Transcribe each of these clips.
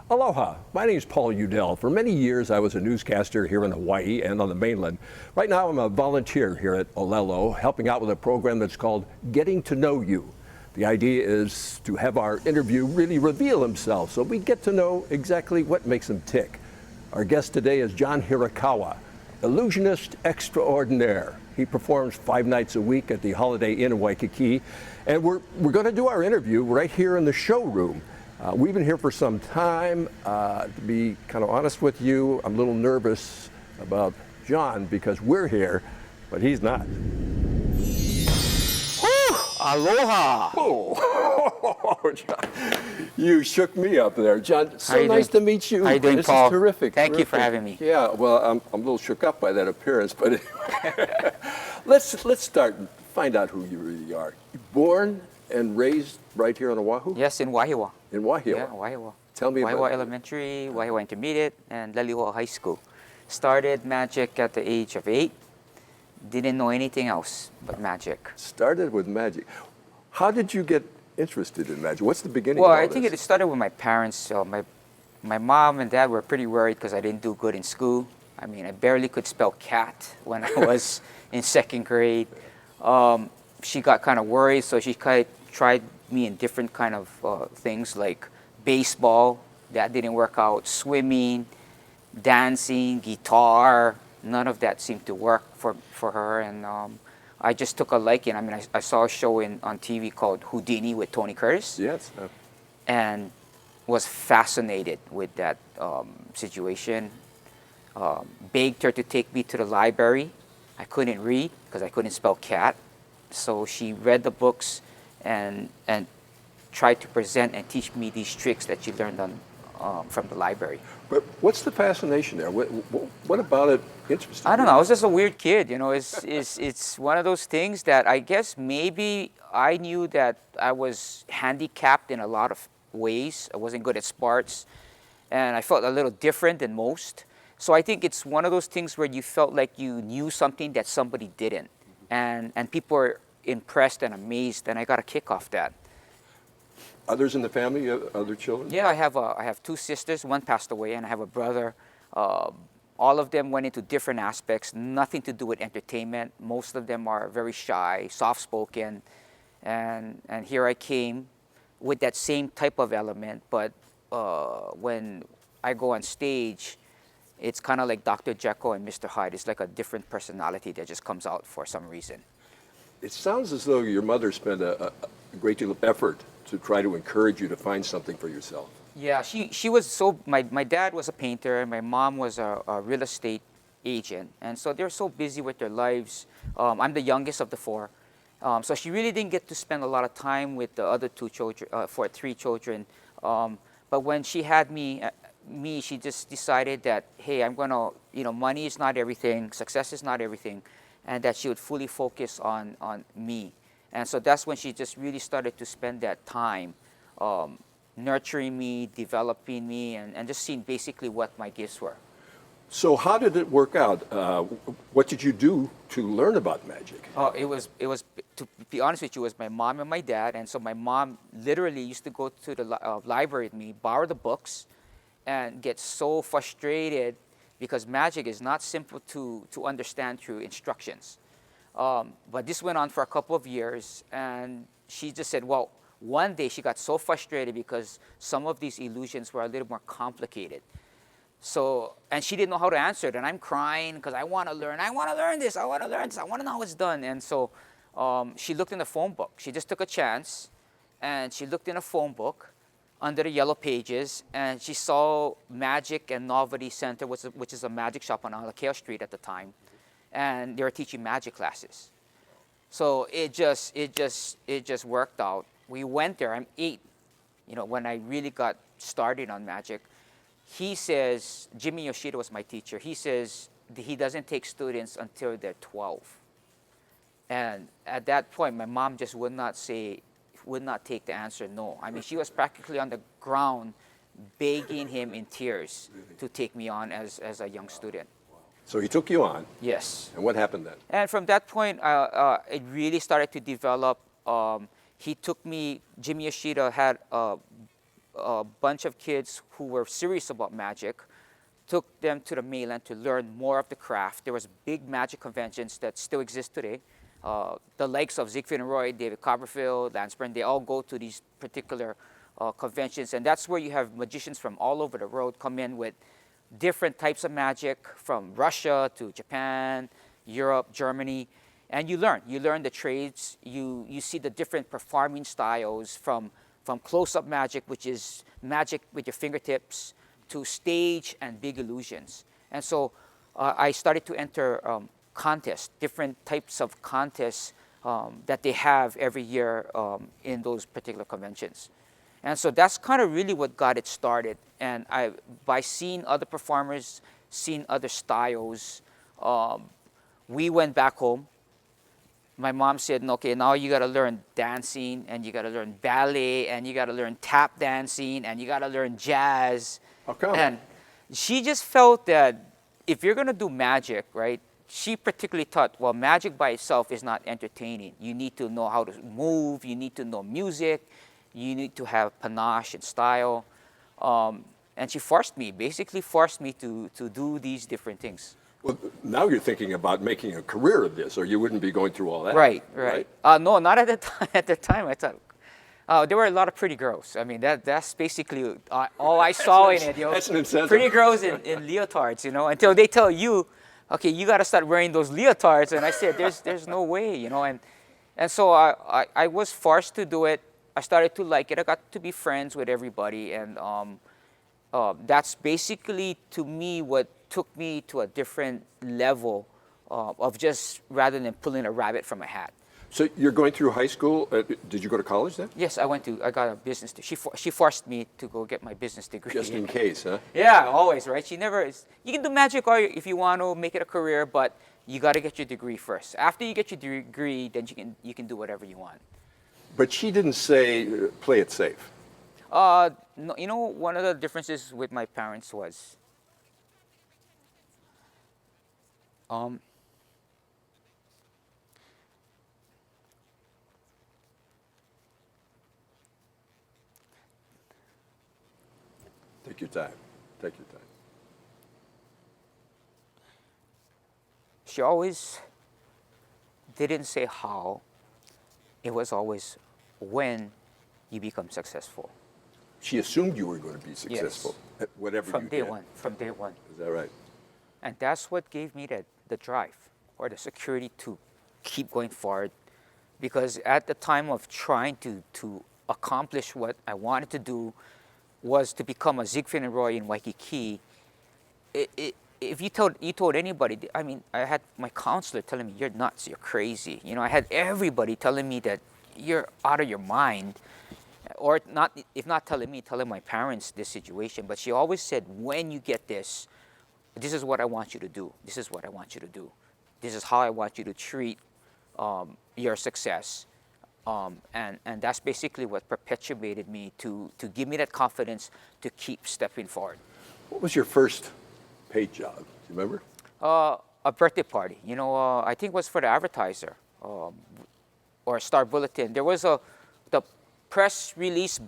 Aloha, my name is Paul Udell. For many years I was a newscaster here in Hawaii and on the mainland. Right now I'm a volunteer here at Ōlelo, helping out with a program that's called Getting to Know You. The idea is to have our interview really reveal himself so we get to know exactly what makes him tick. Our guest today is John Hirokawa, illusionist extraordinaire. He performs 5 nights a week at the Holiday Inn in Waikiki, and we're going to do our interview right here in the showroom. We've been here for some time. To be kind of honest with you, I'm a little nervous about John because we're here, but he's not. Aloha! Oh, John, you shook me up there, John. So nice to meet you. How you doing, this Paul? Is terrific. Thank you for having me. Yeah, well, I'm a little shook up by that appearance, but let's start and find out who you really are. Born and raised right here on Oahu? Yes, in Wahiawa. In Wahiawa? Yeah, Wahiawa. Tell me Wahiawa about Elementary, Wahiawa Intermediate, and Lelihoa High School. Started magic at the age of 8. Didn't know anything else but magic. Started with magic. How did you get interested in magic? What's the beginning Well, of all I think this? it started with my parents. My mom and dad were pretty worried because I didn't do good in school. I mean, I barely could spell cat when I was in 2nd grade. She got kind of worried, so she tried me in different kind of things like baseball. That didn't work out. Swimming, dancing, guitar. None of that seemed to work for her, and I just took a liking. I mean, I saw a show on TV called Houdini with Tony Curtis. Yes. And was fascinated with that situation. Begged her to take me to the library. I couldn't read because I couldn't spell cat. So she read the books and tried to present and teach me these tricks that she learned from the library. But what's the fascination there? What about it interested you? I don't know. I was just a weird kid, you know. It's one of those things that I guess maybe I knew that I was handicapped in a lot of ways. I wasn't good at sports, and I felt a little different than most. So I think it's one of those things where you felt like you knew something that somebody didn't, and people were impressed and amazed, and I got a kick off that. Others in the family, other children? Yeah, I have 2 sisters. One passed away, and I have a brother. All of them went into different aspects, nothing to do with entertainment. Most of them are very shy, soft-spoken, and here I came with that same type of element, but when I go on stage, it's kind of like Dr. Jekyll and Mr. Hyde. It's like a different personality that just comes out for some reason. It sounds as though your mother spent a great deal of effort to try to encourage you to find something for yourself. Yeah, she was so, my dad was a painter and my mom was a real estate agent. And so they're so busy with their lives. I'm the youngest of the 4. So she really didn't get to spend a lot of time with the other 2 children, 3 children. But when she had me, she just decided that, hey, I'm gonna, money is not everything, success is not everything, and that she would fully focus on me. And so that's when she just really started to spend that time nurturing me, developing me, and just seeing basically what my gifts were. So how did it work out? What did you do to learn about magic? It was, to be honest with you, it was my mom and my dad. And so my mom literally used to go to the library with me, borrow the books, and get so frustrated because magic is not simple to understand through instructions. But this went on for a couple of years, and she just said, well, one day she got so frustrated because some of these illusions were a little more complicated. So, and she didn't know how to answer it, and I'm crying because I want to learn this, I want to know how it's done. And so she looked in the phone book. She just took a chance, and she looked in a phone book under the yellow pages, and she saw Magic and Novelty Center, which is a magic shop on Alakea Street at the time, and they were teaching magic classes. So it just worked out. We went there. I'm 8, when I really got started on magic. He says, Jimmy Yoshida was my teacher. He says he doesn't take students until they're 12. And at that point, my mom just would not take the answer no. I mean, she was practically on the ground begging him in tears to take me on as a young student. So he took you on. Yes. And what happened then? And from that point, it really started to develop. He took me, Jimmy Yoshida had a a bunch of kids who were serious about magic, took them to the mainland to learn more of the craft. There was big magic conventions that still exist today. The likes of Siegfried and Roy, David Copperfield, Lance Brand, they all go to these particular conventions, and that's where you have magicians from all over the world come in with different types of magic, from Russia to Japan, Europe, Germany, and you learn the trades. You see the different performing styles, from close-up magic, which is magic with your fingertips, to stage and big illusions. And so I started to enter contests, different types of contests that they have every year in those particular conventions. And so that's kind of really what got it started. And by seeing other performers, seeing other styles, we went back home. My mom said, okay, now you got to learn dancing, and you got to learn ballet, and you got to learn tap dancing, and you got to learn jazz. How come? And she just felt that if you're going to do magic, right, she particularly thought, well, magic by itself is not entertaining. You need to know how to move. You need to know music. You need to have panache and style. And she basically forced me to do these different things. Well, now you're thinking about making a career of this, or you wouldn't be going through all that. Right. No, not at the time. At the time, I thought there were a lot of pretty girls. I mean, that's basically all I saw in it. That's an incentive. Pretty girls in leotards, until they tell you, okay, you got to start wearing those leotards. And I said, there's no way, And so I was forced to do it. I started to like it. I got to be friends with everybody, and that's basically, to me, what took me to a different level of just, rather than pulling a rabbit from a hat. So you're going through high school. Did you go to college then? Yes, I got a business degree. She forced me to go get my business degree. Just in case, huh? Yeah, always, right? You can do magic if you want to make it a career, but you got to get your degree first. After you get your degree, then you can do whatever you want. But she didn't say, play it safe. No, one of the differences with my parents was, Take your time. Take your time. she always didn't say how. It was always when you become successful. She assumed you were going to be successful at whatever From you day did. one. From day one. Is that right? And that's what gave me the drive, or the security to keep going forward. Because at the time of trying to accomplish what I wanted to do, was to become a Siegfried and Roy in Waikiki. If you told anybody, I mean, I had my counselor telling me, you're nuts, you're crazy. I had everybody telling me that you're out of your mind. Or not, if not telling me, telling my parents this situation. But she always said, when you get this is what I want you to do. This is what I want you to do. This is how I want you to treat your success. And that's basically what perpetuated me to give me that confidence to keep stepping forward. What was your first paid job? Do you remember? A birthday party. I think it was for the advertiser or Star Bulletin. There was the press release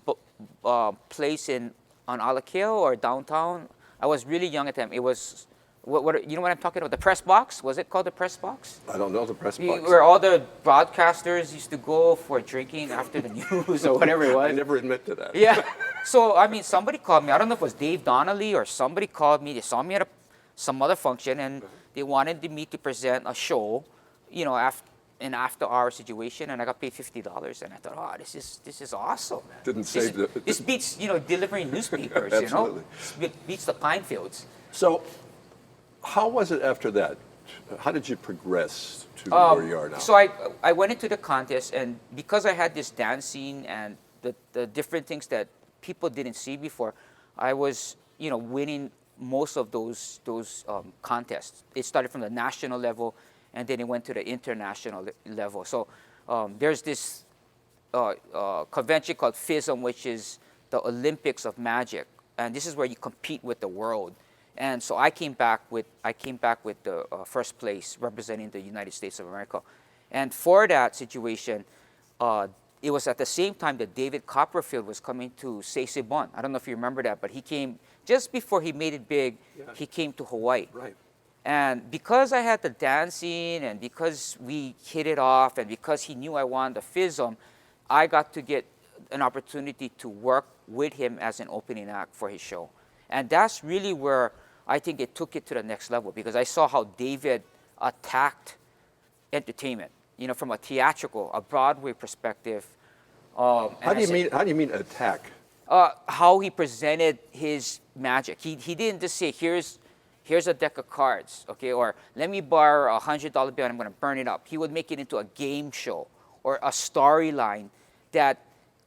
place on Alakil or downtown. I was really young at the time. It was, you know what I'm talking about? The press box? Was it called the press box? I don't know the press box. Where all the broadcasters used to go for drinking after the news or whatever it was. I never admit to that. Yeah. So, I mean, somebody called me. I don't know if it was Dave Donnelly or somebody called me. They saw me at some other function, and they wanted me to present a show, an after-hour situation, and I got paid $50. And I thought, oh, this is awesome. Didn't say this beats, delivering newspapers, Absolutely. It beats the pine fields. So, how was it after that? How did you progress to where you are now? So I went into the contest, and because I had this dancing and the different things that people didn't see before, I was, winning most of those contests. It started from the national level, and then it went to the international level. So there's this convention called FISM, which is the Olympics of Magic, and this is where you compete with the world. And so I came back with the first place, representing the United States of America. And for that situation, it was at the same time that David Copperfield was coming to Seisebon. I don't know if you remember that, but he came just before he made it big. Yeah. He came to Hawaii. Right. And because I had the dancing and because we hit it off and because he knew I wanted the FISM, I got to get an opportunity to work with him as an opening act for his show. And that's really where I think it took it to the next level, because I saw how David attacked entertainment, you know, from a theatrical, a Broadway perspective. How do you mean attack? How he presented his magic. He didn't just say, here's a deck of cards, okay, or let me borrow $100 bill and I'm going to burn it up. He would make it into a game show or a storyline that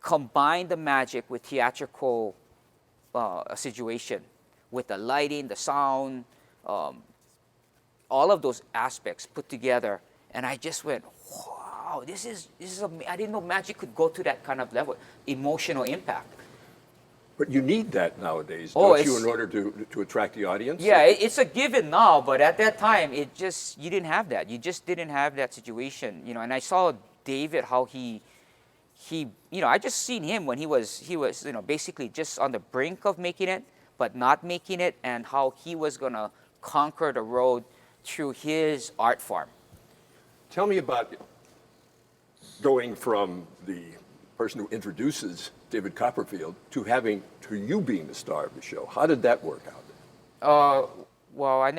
combined the magic with theatrical situation, with the lighting, the sound, all of those aspects put together. And I just went, wow, this is I didn't know magic could go to that kind of level, emotional impact. But you need that nowadays, Oh, don't you, in order to attract the audience? Yeah, it's a given now, but at that time, you didn't have that. You just didn't have that situation, you know. And I saw David, how he, you know, I just seen him when he was, you know, basically just on the brink of making it, but not making it, and how he was gonna conquer the road through his art form. Tell me about going from the person who introduces David Copperfield to you being the star of the show. How did that work out? Well,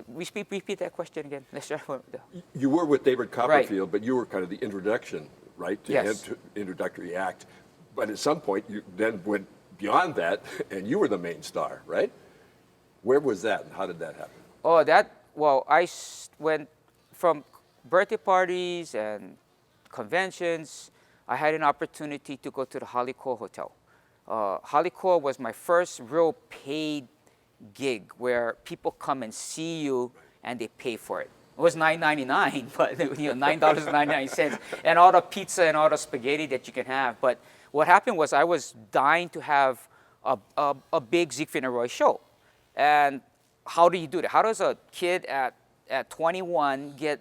repeat that question again. Let's start with You were with David Copperfield, but you were kind of the introduction, right, to Yes. him, to introductory act. But at some point, you then went beyond that, and you were the main star, right? Where was that, and how did that happen? Went from birthday parties and conventions. I had an opportunity to go to the Haliko Hotel. Haliko was my first real paid gig where people come and see you and they pay for it. It was $9.99, but you know, $9.99, and all the pizza and all the spaghetti that you can have. But what happened was I was dying to have a big Siegfried and Roy show. And how do you do that? How does a kid at 21 get,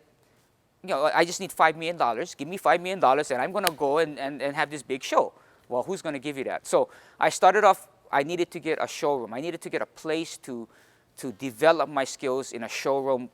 you know, I just need $5 million. Give me $5 million and I'm going to go and have this big show. Well, who's going to give you that? So I started off, I needed to get a showroom. I needed to get a place to develop my skills in a showroom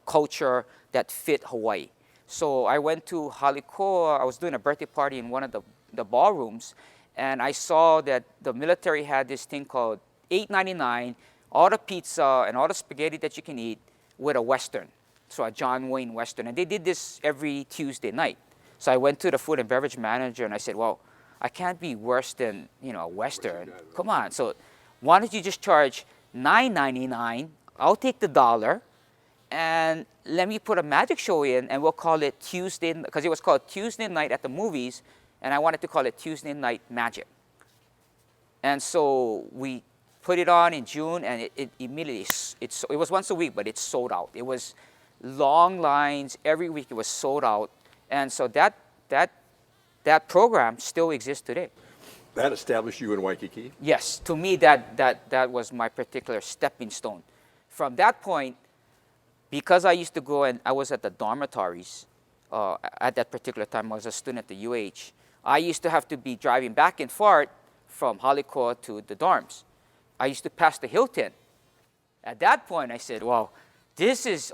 culture that fit Hawaii. So I went to Halikoa. I was doing a birthday party in one of the ballrooms, and I saw that the military had this thing called $8.99, all the pizza and all the spaghetti that you can eat with a Western. So a John Wayne Western. And they did this every Tuesday night. So I went to the food and beverage manager and I said, well, I can't be worse than, you know, a Western. Come on. So why don't you just charge $9.99? I'll take the dollar and let me put a magic show in, and we'll call it Tuesday, because it was called Tuesday Night at the Movies, and I wanted to call it Tuesday Night Magic. And so we put it on in June, and it immediately, it was once a week, but it sold out. It was long lines every week. It was sold out, and so that program still exists today. That established you in Waikiki? Yes, to me that was my particular stepping stone. From that point, because I used to go and I was at the dormitories at that particular time, I was a student at the UH. I used to have to be driving back and forth from Halikoa to the dorms. I used to pass the Hilton. At that point, I said, well, this is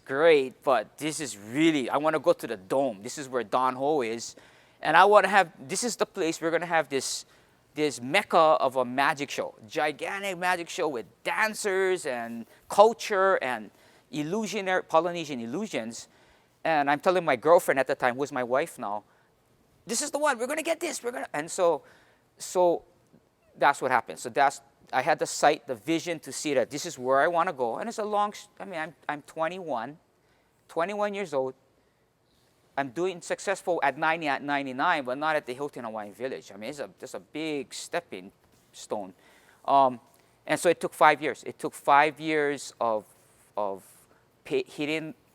great, but this is really, I want to go to the Dome. This is where Don Ho is. And I want to have, this is the place we're going to have this mecca of a magic show, gigantic magic show with dancers and culture and Polynesian illusions. And I'm telling my girlfriend at the time, who's my wife now, this is the one, we're going to get this. And so that's what happened. So I had the sight, the vision to see that this is where I want to go. And it's a long, I'm 21 years old. I'm doing successful at 99, but not at the Hilton Hawaiian Village. I mean, it's a big stepping stone. And so it took 5 years. It took 5 years of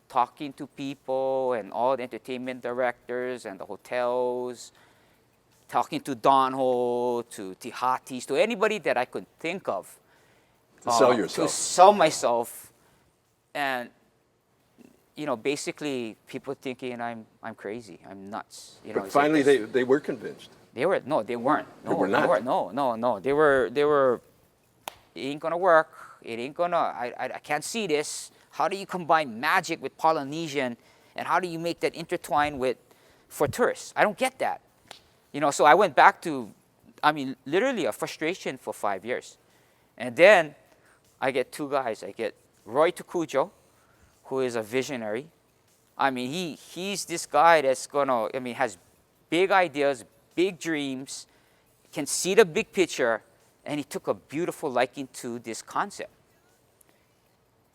talking to people and all the entertainment directors and the hotels, talking to Don Ho, to Tihatis, to anybody that I could think of. To sell yourself. To sell myself. And basically people thinking I'm crazy, I'm nuts. But finally, they were convinced. They were no, they weren't. No, They were not. No. They were. It ain't gonna work. It ain't gonna. I can't see this. How do you combine magic with Polynesian, and how do you make that intertwine for tourists? I don't get that. So I went back to, literally a frustration for 5 years, and then I get two guys. I get Roy Tukujo, who is a visionary. He's this guy that's has big ideas, big dreams, can see the big picture, and he took a beautiful liking to this concept.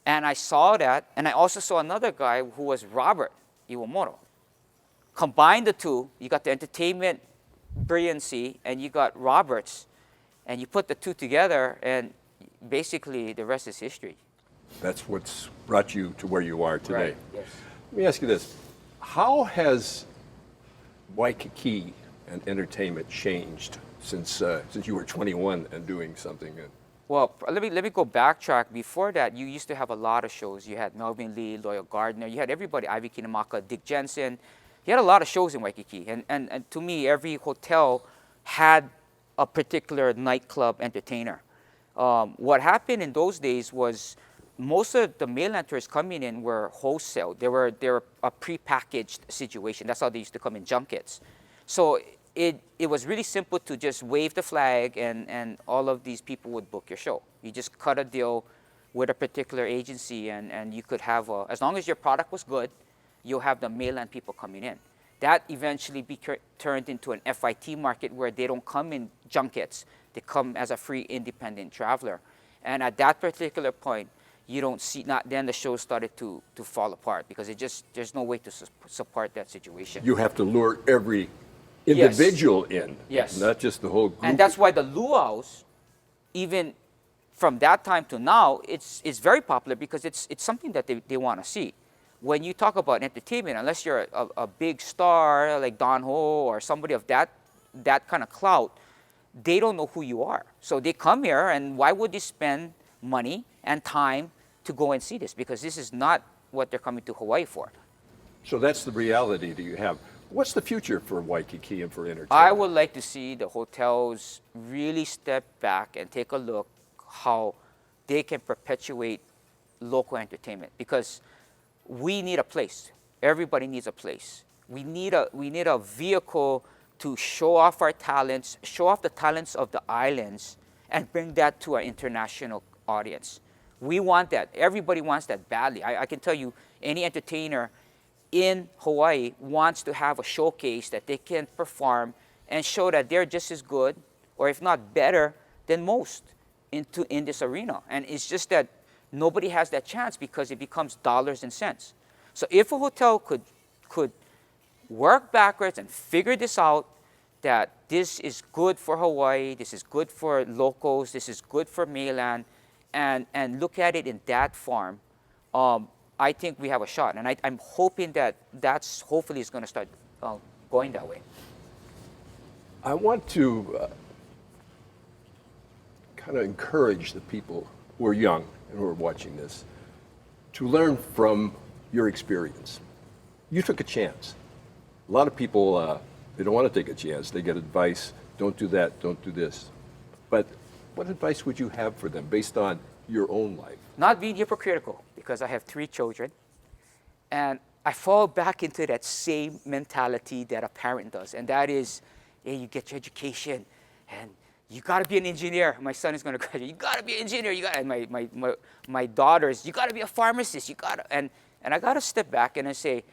And I saw that, and I also saw another guy who was Robert Iwamoto. Combine the two, you got the entertainment brilliancy, and you got Robert's, and you put the two together, and basically the rest is history. That's what's brought you to where you are today. Right. Yes. Let me ask you this. How has Waikiki and entertainment changed since you were 21 and doing something? Well, let me go backtrack. Before that, you used to have a lot of shows. You had Melvin Lee, Loyal Gardner. You had everybody, Ivy Kinamaka, Dick Jensen. You had a lot of shows in Waikiki. And to me, every hotel had a particular nightclub entertainer. What happened in those days was most of the mainland tourists coming in were wholesale. They were a prepackaged situation. That's how they used to come in junkets. So it was really simple to just wave the flag and all of these people would book your show. You just cut a deal with a particular agency and you could have, as long as your product was good, you'll have the mainland people coming in. That eventually turned into an FIT market where they don't come in junkets. They come as a free independent traveler. And at that particular point, you don't see, then the show started to fall apart because there's no way to support that situation. You have to lure every individual in, yes, not just the whole group. And that's why the luau's, even from that time to now, it's very popular because it's something that they want to see. When you talk about entertainment, unless you're a big star like Don Ho or somebody of that kind of clout, they don't know who you are. So they come here, and why would they spend money and time to go and see this? Because this is not what they're coming to Hawaii for. So that's the reality that you have. What's the future for Waikiki and for entertainment? I would like to see the hotels really step back and take a look how they can perpetuate local entertainment, because we need a place. Everybody needs a place. We need a vehicle to show off our talents, show off the talents of the islands, and bring that to our international audience. We want that. Everybody wants that badly. I can tell you, any entertainer in Hawaii wants to have a showcase that they can perform and show that they're just as good, or if not better, than most in this arena. And it's just that nobody has that chance because it becomes dollars and cents. So if a hotel could work backwards and figure this out, that this is good for Hawaii, this is good for locals, this is good for mainland, and look at it in that form, I think we have a shot. And I'm hoping that's hopefully is going to start going that way. I want to kind of encourage the people who are young and who are watching this to learn from your experience. You took a chance. A lot of people, they don't want to take a chance. They get advice, don't do that, don't do this. But what advice would you have for them based on your own life? Not being hypocritical, because I have 3 children, and I fall back into that same mentality that a parent does, and that is, hey, you get your education, and you got to be an engineer. My son is going to graduate. You got to be an engineer. And my daughters, you got to be a pharmacist. You got to, and I got to step back and I say,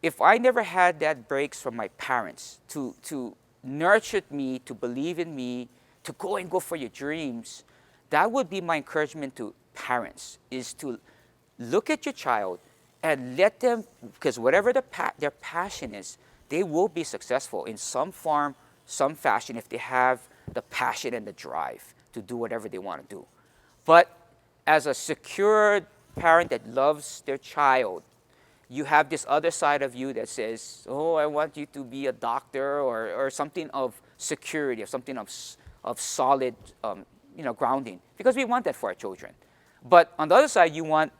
if I never had that breaks from my parents to nurture me, to believe in me, to go for your dreams, that would be my encouragement to parents, is to look at your child and let them, because whatever their passion is, they will be successful in some form, some fashion, if they have the passion and the drive to do whatever they want to do. But as a secure parent that loves their child, you have this other side of you that says, oh, I want you to be a doctor or something of security, or something of solid grounding, because we want that for our children. But on the other side, you want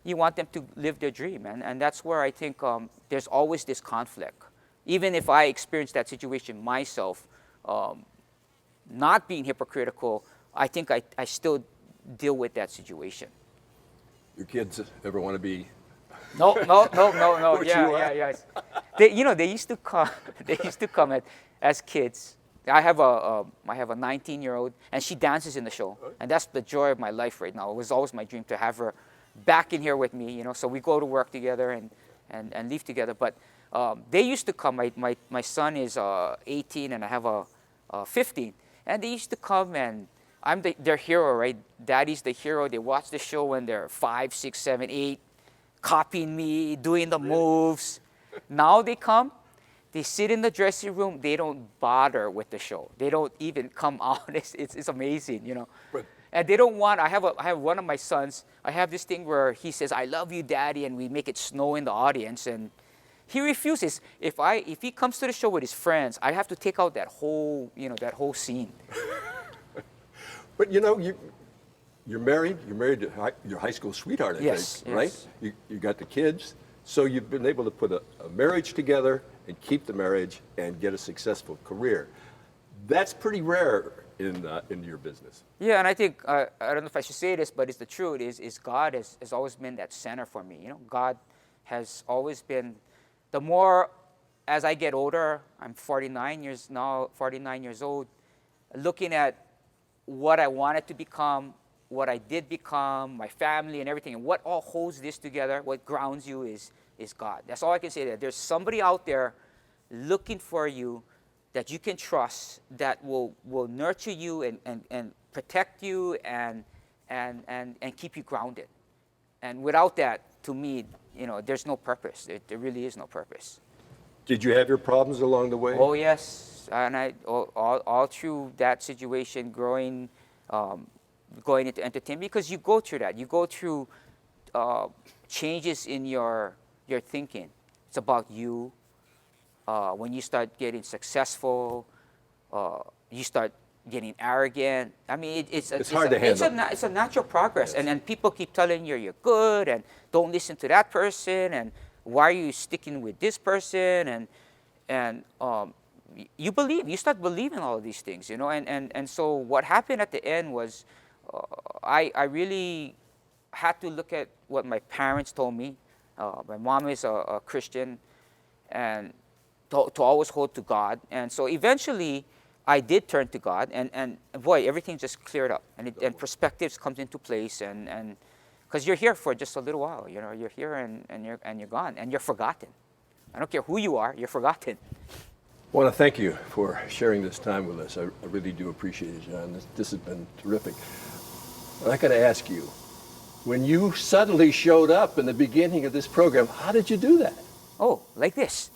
you want them to live their dream. And that's where I think there's always this conflict. Even if I experience that situation myself, not being hypocritical, I think I still deal with that situation. Your kids ever want to be? No. What Yeah, you are? yeah. They used to come. They used to come as kids. I have a 19-year-old, and she dances in the show, and that's the joy of my life right now. It was always my dream to have her back in here with me. You know, so we go to work together and leave together. But they used to come. My son is 18, and I have a 15, and they used to come, and I'm their hero, right? Daddy's the hero. They watch the show when they're 5, 6, 7, 8, copying me, doing the moves. Now they come. They sit in the dressing room. They don't bother with the show. They don't even come out. It's amazing, you know. But and they don't want. I have one of my sons. I have this thing where he says, "I love you, Daddy," and we make it snow in the audience, and he refuses. If he comes to the show with his friends, I have to take out that whole scene. But you know, you're married. You're married to your high school sweetheart, I Yes, think, right? yes. You got the kids, so you've been able to put a marriage together and keep the marriage and get a successful career. That's pretty rare in your business. Yeah, and I think I don't know if I should say this, but it's the truth. Is God has always been that center for me. You know, God has always been. The more as I get older, I'm 49 years old. Looking at what I wanted to become, what I did become, my family and everything, and what all holds this together, what grounds you is God. That's all I can say. That there's somebody out there looking for you that you can trust, that will nurture you and protect you and keep you grounded. And without that, to me, you know, there's no purpose. There really is no purpose. Did you have your problems along the way? Oh yes, and all through that situation, going into entertainment, because you go through that. You go through changes in your thinking. It's about you. When you start getting successful, you start getting arrogant. I mean, it's hard to handle. It's a natural progress, Yes. and then people keep telling you you're good, and don't listen to that person, and why are you sticking with this person, and you start believing all of these things, you know, and so what happened at the end was, I really had to look at what my parents told me. My mom is a Christian, and to always hold to God. And so eventually, I did turn to God, and boy, everything just cleared up, and perspectives comes into place, and because you're here for just a little while, you know, you're here and you're gone, and you're forgotten. I don't care who you are, you're forgotten. I want to thank you for sharing this time with us. I really do appreciate it, John. This has been terrific. But I got to ask you, when you suddenly showed up in the beginning of this program, how did you do that? Oh, like this.